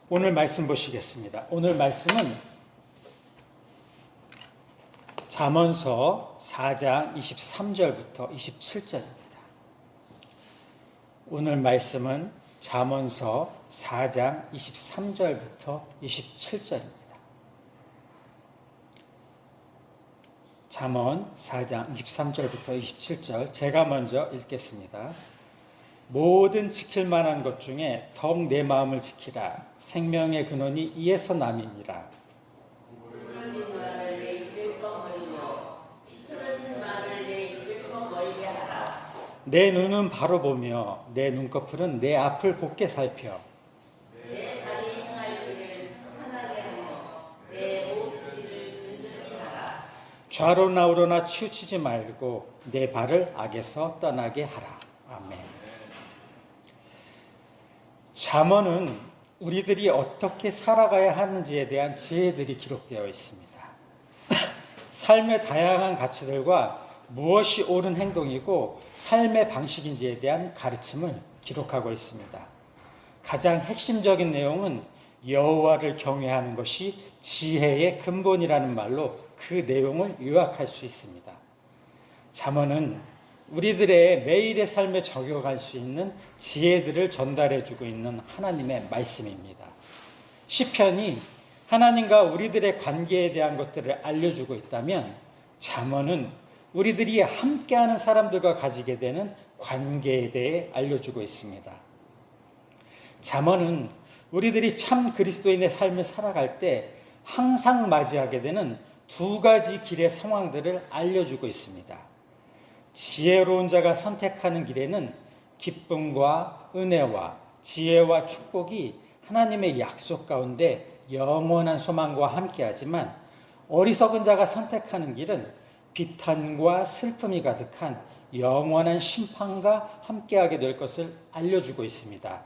오늘 말씀 보시겠습니다. 오늘 말씀은 잠언서 4장 23절부터 27절입니다. 오늘 말씀은 잠언서 4장 23절부터 27절입니다. 잠언 4장 23절부터 27절 제가 먼저 읽겠습니다. 모든 지킬 만한 것 중에 더욱 내 마음을 지키라. 생명의 근원이 이에서 남이니라. 부르짖는 말을 내 입에서 멀리며 비틀어진 말을 내 입에서 멀리하라. 내 눈은 바로 보며 내 눈꺼풀은 내 앞을 곱게 살펴. 내 발이 행할 길을 편하게 하며 내 모든 길을 든든히 하라. 좌로나 우로나 치우치지 말고 내 발을 악에서 떠나게 하라. 아멘. 잠언은 우리들이 어떻게 살아가야 하는지에 대한 지혜들이 기록되어 있습니다. 삶의 다양한 가치들과 무엇이 옳은 행동이고 삶의 방식인지에 대한 가르침을 기록하고 있습니다. 가장 핵심적인 내용은 여호와를 경외하는 것이 지혜의 근본이라는 말로 그 내용을 요약할 수 있습니다. 잠언은 우리들의 매일의 삶에 적용할 수 있는 지혜들을 전달해주고 있는 하나님의 말씀입니다. 시편이 하나님과 우리들의 관계에 대한 것들을 알려주고 있다면 잠언은 우리들이 함께하는 사람들과 가지게 되는 관계에 대해 알려주고 있습니다. 잠언은 우리들이 참 그리스도인의 삶을 살아갈 때 항상 맞이하게 되는 두 가지 길의 상황들을 알려주고 있습니다. 지혜로운 자가 선택하는 길에는 기쁨과 은혜와 지혜와 축복이 하나님의 약속 가운데 영원한 소망과 함께하지만 어리석은 자가 선택하는 길은 비탄과 슬픔이 가득한 영원한 심판과 함께하게 될 것을 알려주고 있습니다.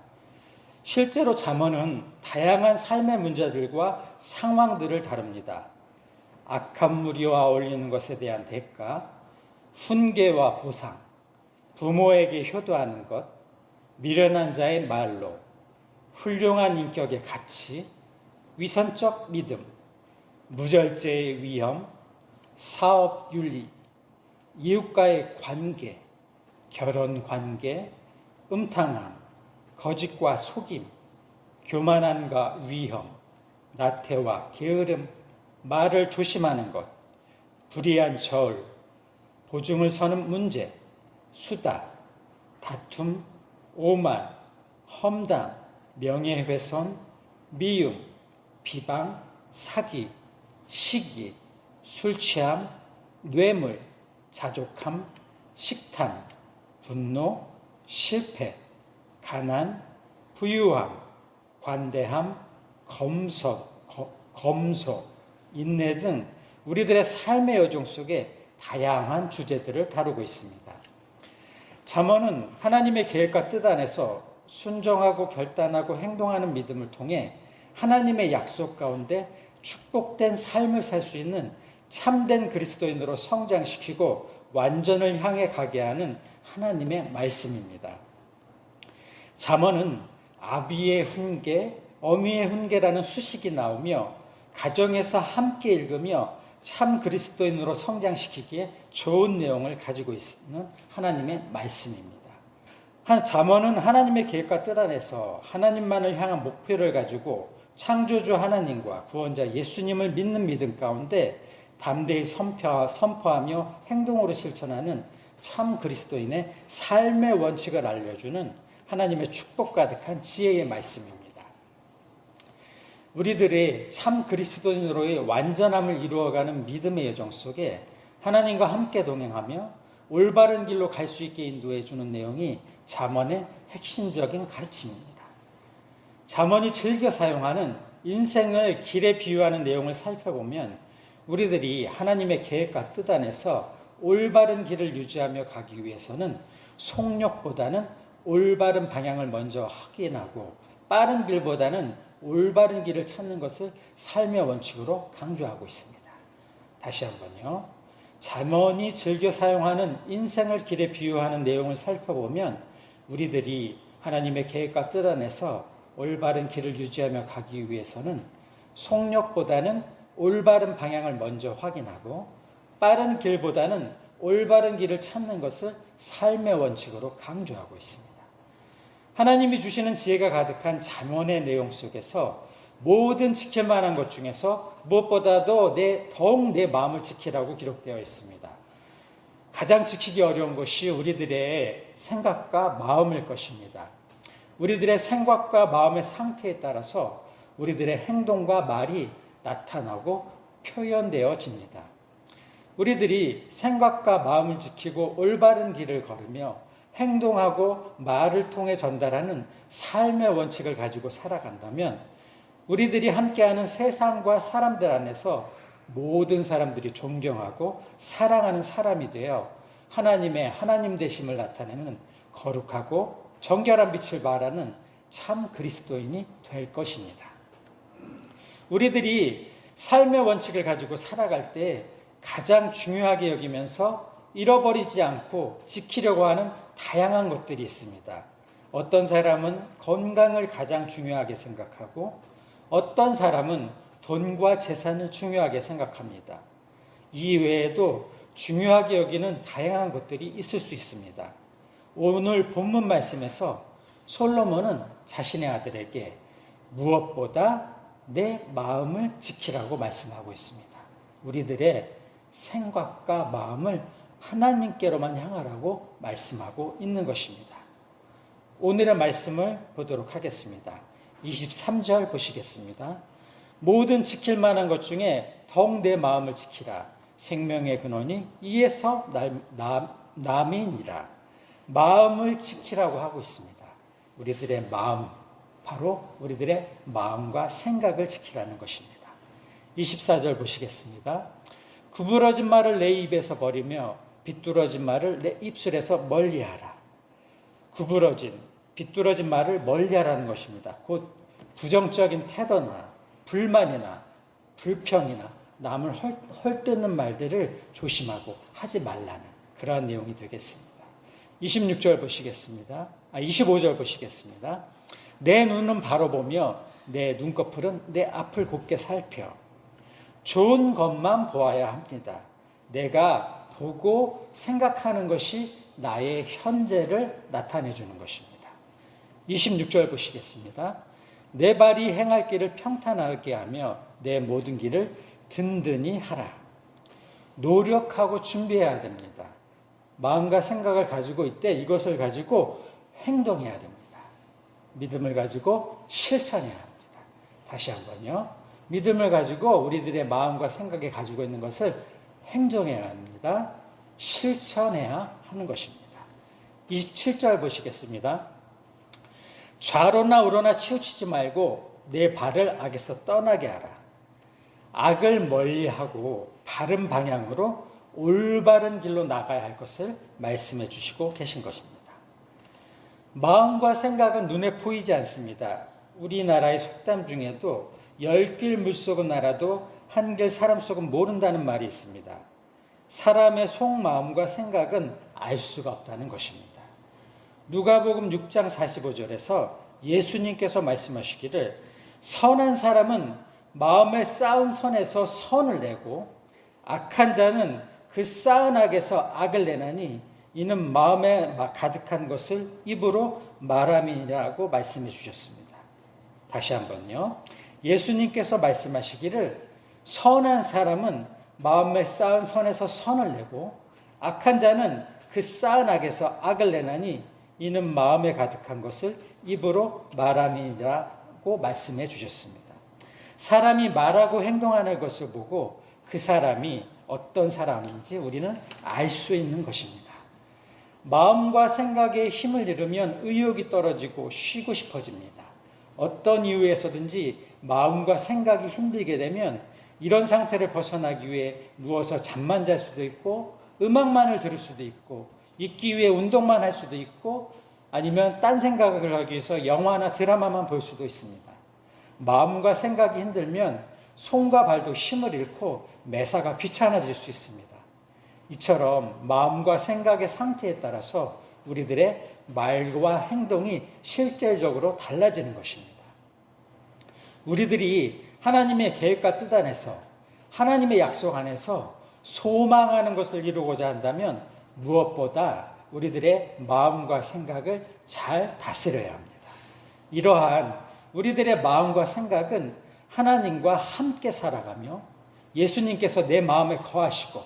실제로 잠언은 다양한 삶의 문제들과 상황들을 다룹니다. 악한 무리와 어울리는 것에 대한 대가, 훈계와 보상, 부모에게 효도하는 것, 미련한 자의 말로, 훌륭한 인격의 가치, 위선적 믿음, 무절제의 위험, 사업 윤리, 이웃과의 관계, 결혼 관계, 음탕함, 거짓과 속임, 교만함과 위험, 나태와 게으름, 말을 조심하는 것, 불의한 저울, 보증을 서는 문제, 수다, 다툼, 오만, 험담, 명예훼손, 미움, 비방, 사기, 시기, 술취함, 뇌물, 자족함, 식탐, 분노, 실패, 가난, 부유함, 관대함, 검소, 인내 등 우리들의 삶의 여정 속에 다양한 주제들을 다루고 있습니다. 잠언은 하나님의 계획과 뜻 안에서 순종하고 결단하고 행동하는 믿음을 통해 하나님의 약속 가운데 축복된 삶을 살 수 있는 참된 그리스도인으로 성장시키고 완전을 향해 가게 하는 하나님의 말씀입니다. 잠언은 아비의 훈계, 어미의 훈계라는 수식이 나오며 가정에서 함께 읽으며 참 그리스도인으로 성장시키기에 좋은 내용을 가지고 있는 하나님의 말씀입니다. 잠언은 하나님의 계획과 뜻 안에서 하나님만을 향한 목표를 가지고 창조주 하나님과 구원자 예수님을 믿는 믿음 가운데 담대히 선포하며 행동으로 실천하는 참 그리스도인의 삶의 원칙을 알려주는 하나님의 축복 가득한 지혜의 말씀입니다. 우리들의 참 그리스도인으로의 완전함을 이루어가는 믿음의 여정 속에 하나님과 함께 동행하며 올바른 길로 갈 수 있게 인도해 주는 내용이 잠언의 핵심적인 가르침입니다. 잠언이 즐겨 사용하는 인생을 길에 비유하는 내용을 살펴보면 우리들이 하나님의 계획과 뜻 안에서 올바른 길을 유지하며 가기 위해서는 속력보다는 올바른 방향을 먼저 확인하고 빠른 길보다는 올바른 길을 찾는 것을 삶의 원칙으로 강조하고 있습니다. 다시 한번요. 잠언이 즐겨 사용하는 인생을 길에 비유하는 내용을 살펴보면 우리들이 하나님의 계획과 뜻 안에서 올바른 길을 유지하며 가기 위해서는 속력보다는 올바른 방향을 먼저 확인하고 빠른 길보다는 올바른 길을 찾는 것을 삶의 원칙으로 강조하고 있습니다. 하나님이 주시는 지혜가 가득한 잠언의 내용 속에서 모든 지킬 만한 것 중에서 무엇보다도 더욱 내 마음을 지키라고 기록되어 있습니다. 가장 지키기 어려운 것이 우리들의 생각과 마음일 것입니다. 우리들의 생각과 마음의 상태에 따라서 우리들의 행동과 말이 나타나고 표현되어집니다. 우리들이 생각과 마음을 지키고 올바른 길을 걸으며 행동하고 말을 통해 전달하는 삶의 원칙을 가지고 살아간다면 우리들이 함께하는 세상과 사람들 안에서 모든 사람들이 존경하고 사랑하는 사람이 되어 하나님의 하나님 되심을 나타내는 거룩하고 정결한 빛을 발하는 참 그리스도인이 될 것입니다. 우리들이 삶의 원칙을 가지고 살아갈 때 가장 중요하게 여기면서 잃어버리지 않고 지키려고 하는 다양한 것들이 있습니다. 어떤 사람은 건강을 가장 중요하게 생각하고 어떤 사람은 돈과 재산을 중요하게 생각합니다. 이 외에도 중요하게 여기는 다양한 것들이 있을 수 있습니다. 오늘 본문 말씀에서 솔로몬은 자신의 아들에게 무엇보다 내 마음을 지키라고 말씀하고 있습니다. 우리들의 생각과 마음을 하나님께로만 향하라고 말씀하고 있는 것입니다. 오늘의 말씀을 보도록 하겠습니다. 23절 보시겠습니다. 모든 지킬 만한 것 중에 더욱 내 마음을 지키라. 생명의 근원이 이에서 남이니라. 마음을 지키라고 하고 있습니다. 우리들의 마음, 바로 우리들의 마음과 생각을 지키라는 것입니다. 24절 보시겠습니다. 구부러진 말을 내 입에서 버리며 비뚤어진 말을 내 입술에서 멀리하라. 구부러진, 비뚤어진 말을 멀리하라는 것입니다. 곧 부정적인 태도나 불만이나 불평이나 남을 헐뜯는 말들을 조심하고 하지 말라는 그러한 내용이 되겠습니다. 25절 보시겠습니다. 내 눈은 바로 보며 내 눈꺼풀은 내 앞을 곱게 살펴 좋은 것만 보아야 합니다. 내가 보고 생각하는 것이 나의 현재를 나타내 주는 것입니다. 26절 보시겠습니다. 내 발이 행할 길을 평탄하게 하며 내 모든 길을 든든히 하라. 노력하고 준비해야 됩니다. 마음과 생각을 가지고 있되 이것을 가지고 행동해야 됩니다. 믿음을 가지고 실천해야 합니다. 다시 한번요. 믿음을 가지고 우리들의 마음과 생각에 가지고 있는 것을 행동해야 합니다. 실천해야 하는 것입니다. 27절 보시겠습니다. 좌로나 우로나 치우치지 말고 내 발을 악에서 떠나게 하라. 악을 멀리하고 바른 방향으로 올바른 길로 나가야 할 것을 말씀해 주시고 계신 것입니다. 마음과 생각은 눈에 보이지 않습니다. 우리나라의 속담 중에도 10길 물속은 알아도 한길 사람 속은 모른다는 말이 있습니다. 사람의 속마음과 생각은 알 수가 없다는 것입니다. 누가복음 6장 45절에서 예수님께서 말씀하시기를 선한 사람은 마음에 쌓은 선에서 선을 내고 악한 자는 그 쌓은 악에서 악을 내나니 이는 마음에 가득한 것을 입으로 말함이라고 말씀해 주셨습니다. 다시 한번요. 예수님께서 말씀하시기를 선한 사람은 마음에 쌓은 선에서 선을 내고 악한 자는 그 쌓은 악에서 악을 내나니 이는 마음에 가득한 것을 입으로 말함이라고 말씀해 주셨습니다. 사람이 말하고 행동하는 것을 보고 그 사람이 어떤 사람인지 우리는 알 수 있는 것입니다. 마음과 생각에 힘을 잃으면 의욕이 떨어지고 쉬고 싶어집니다. 어떤 이유에서든지 마음과 생각이 힘들게 되면 이런 상태를 벗어나기 위해 누워서 잠만 잘 수도 있고 음악만을 들을 수도 있고 있기 위해 운동만 할 수도 있고 아니면 딴 생각을 하기 위해서 영화나 드라마만 볼 수도 있습니다. 마음과 생각이 힘들면 손과 발도 힘을 잃고 매사가 귀찮아질 수 있습니다. 이처럼 마음과 생각의 상태에 따라서 우리들의 말과 행동이 실질적으로 달라지는 것입니다. 우리들이 하나님의 계획과 뜻 안에서 하나님의 약속 안에서 소망하는 것을 이루고자 한다면 무엇보다 우리들의 마음과 생각을 잘 다스려야 합니다. 이러한 우리들의 마음과 생각은 하나님과 함께 살아가며 예수님께서 내 마음에 거하시고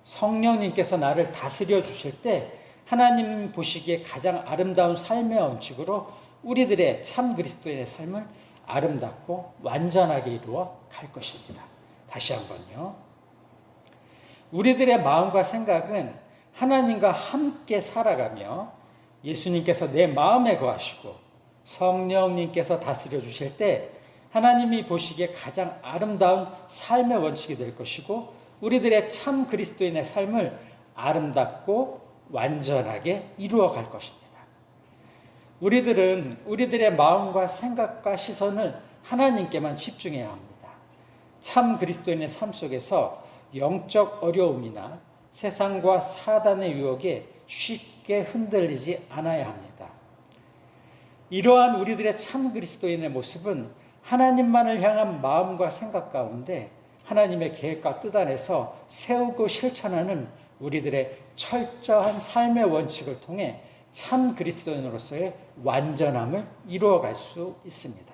성령님께서 나를 다스려 주실 때 하나님 보시기에 가장 아름다운 삶의 원칙으로 우리들의 참 그리스도인의 삶을 아름답고 완전하게 이루어 갈 것입니다. 다시 한번요. 우리들의 마음과 생각은 하나님과 함께 살아가며 예수님께서 내 마음에 거하시고 성령님께서 다스려 주실 때 하나님이 보시기에 가장 아름다운 삶의 원칙이 될 것이고 우리들의 참 그리스도인의 삶을 아름답고 완전하게 이루어 갈 것입니다. 우리들은 우리들의 마음과 생각과 시선을 하나님께만 집중해야 합니다. 참 그리스도인의 삶 속에서 영적 어려움이나 세상과 사단의 유혹에 쉽게 흔들리지 않아야 합니다. 이러한 우리들의 참 그리스도인의 모습은 하나님만을 향한 마음과 생각 가운데 하나님의 계획과 뜻 안에서 세우고 실천하는 우리들의 철저한 삶의 원칙을 통해 참 그리스도인으로서의 완전함을 이루어갈 수 있습니다.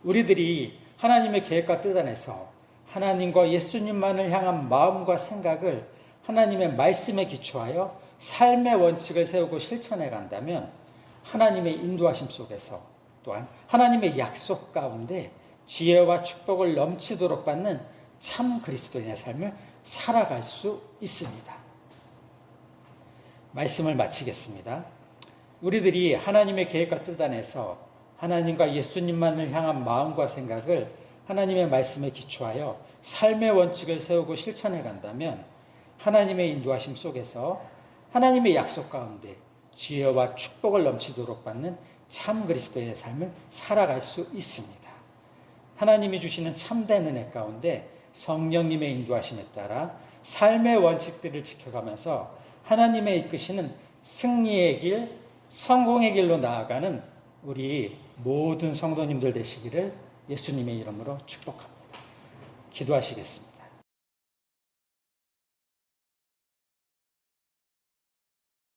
우리들이 하나님의 계획과 뜻 안에서 하나님과 예수님만을 향한 마음과 생각을 하나님의 말씀에 기초하여 삶의 원칙을 세우고 실천해 간다면 하나님의 인도하심 속에서 또한 하나님의 약속 가운데 지혜와 축복을 넘치도록 받는 참 그리스도인의 삶을 살아갈 수 있습니다. 말씀을 마치겠습니다. 우리들이 하나님의 계획과 뜻 안에서 하나님과 예수님만을 향한 마음과 생각을 하나님의 말씀에 기초하여 삶의 원칙을 세우고 실천해 간다면 하나님의 인도하심 속에서 하나님의 약속 가운데 지혜와 축복을 넘치도록 받는 참 그리스도의 삶을 살아갈 수 있습니다. 하나님이 주시는 참된 은혜 가운데 성령님의 인도하심에 따라 삶의 원칙들을 지켜가면서 하나님의 이끄시는 승리의 길, 성공의 길로 나아가는 우리 모든 성도님들 되시기를 예수님의 이름으로 축복합니다. 기도하시겠습니다.